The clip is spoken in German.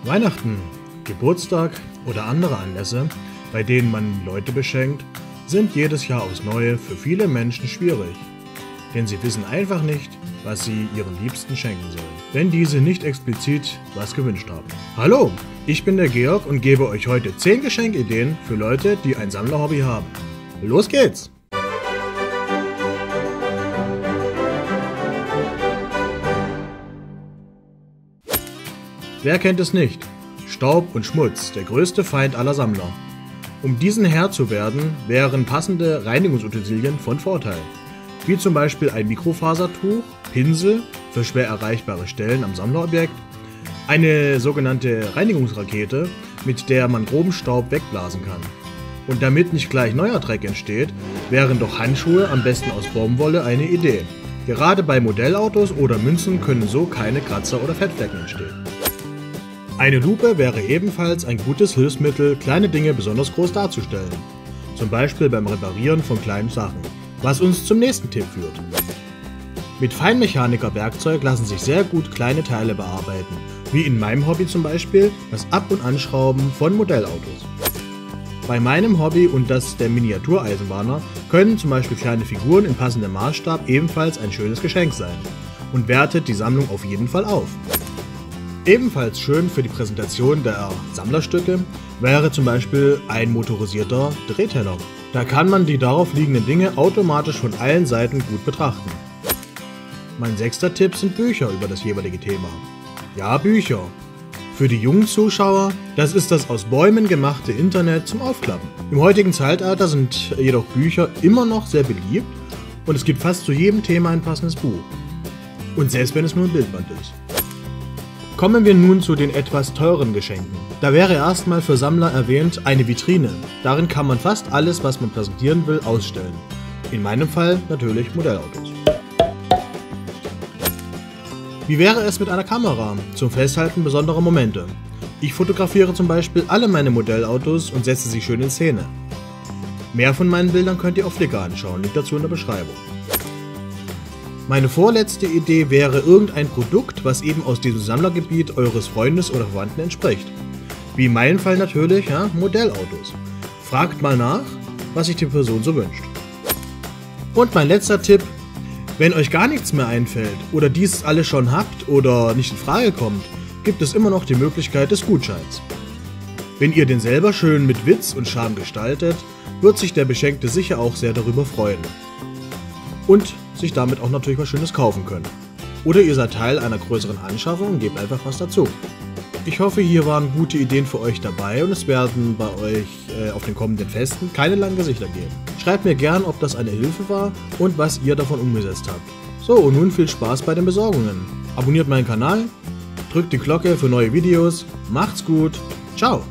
Weihnachten, Geburtstag oder andere Anlässe, bei denen man Leute beschenkt, sind jedes Jahr aufs Neue für viele Menschen schwierig. Denn sie wissen einfach nicht, was sie ihren Liebsten schenken sollen, wenn diese nicht explizit was gewünscht haben. Hallo, ich bin der Georg und gebe euch heute 10 Geschenkideen für Leute, die ein Sammlerhobby haben. Los geht's! Wer kennt es nicht? Staub und Schmutz, der größte Feind aller Sammler. Um diesen Herr zu werden, wären passende Reinigungsutensilien von Vorteil. Wie zum Beispiel ein Mikrofasertuch, Pinsel für schwer erreichbare Stellen am Sammlerobjekt, eine sogenannte Reinigungsrakete, mit der man groben Staub wegblasen kann. Und damit nicht gleich neuer Dreck entsteht, wären doch Handschuhe am besten aus Baumwolle eine Idee. Gerade bei Modellautos oder Münzen können so keine Kratzer oder Fettflecken entstehen. Eine Lupe wäre ebenfalls ein gutes Hilfsmittel, kleine Dinge besonders groß darzustellen. Zum Beispiel beim Reparieren von kleinen Sachen. Was uns zum nächsten Tipp führt. Mit Feinmechaniker-Werkzeug lassen sich sehr gut kleine Teile bearbeiten, wie in meinem Hobby zum Beispiel das Ab- und Anschrauben von Modellautos. Bei meinem Hobby und das der Miniatureisenbahner können zum Beispiel kleine Figuren in passendem Maßstab ebenfalls ein schönes Geschenk sein und wertet die Sammlung auf jeden Fall auf. Ebenfalls schön für die Präsentation der Sammlerstücke wäre zum Beispiel ein motorisierter Drehteller. Da kann man die darauf liegenden Dinge automatisch von allen Seiten gut betrachten. Mein 6. Tipp sind Bücher über das jeweilige Thema. Ja, Bücher. Für die jungen Zuschauer, das ist das aus Bäumen gemachte Internet zum Aufklappen. Im heutigen Zeitalter sind jedoch Bücher immer noch sehr beliebt und es gibt fast zu jedem Thema ein passendes Buch. Und selbst wenn es nur ein Bildband ist. Kommen wir nun zu den etwas teuren Geschenken. Da wäre erstmal für Sammler erwähnt eine Vitrine. Darin kann man fast alles, was man präsentieren will, ausstellen. In meinem Fall natürlich Modellautos. Wie wäre es mit einer Kamera zum Festhalten besonderer Momente? Ich fotografiere zum Beispiel alle meine Modellautos und setze sie schön in Szene. Mehr von meinen Bildern könnt ihr auf Flickr anschauen, liegt dazu in der Beschreibung. Meine vorletzte Idee wäre irgendein Produkt, was eben aus diesem Sammlergebiet eures Freundes oder Verwandten entspricht. Wie in meinem Fall natürlich, ja, Modellautos. Fragt mal nach, was sich die Person so wünscht. Und mein letzter Tipp, wenn euch gar nichts mehr einfällt oder dies alles schon habt oder nicht in Frage kommt, gibt es immer noch die Möglichkeit des Gutscheins. Wenn ihr den selber schön mit Witz und Charme gestaltet, wird sich der Beschenkte sicher auch sehr darüber freuen. Und sich damit auch natürlich was Schönes kaufen können. Oder ihr seid Teil einer größeren Anschaffung und gebt einfach was dazu. Ich hoffe, hier waren gute Ideen für euch dabei und es werden bei euch auf den kommenden Festen keine langen Gesichter geben. Schreibt mir gern, ob das eine Hilfe war und was ihr davon umgesetzt habt. So, und nun viel Spaß bei den Besorgungen. Abonniert meinen Kanal, drückt die Glocke für neue Videos, macht's gut, ciao!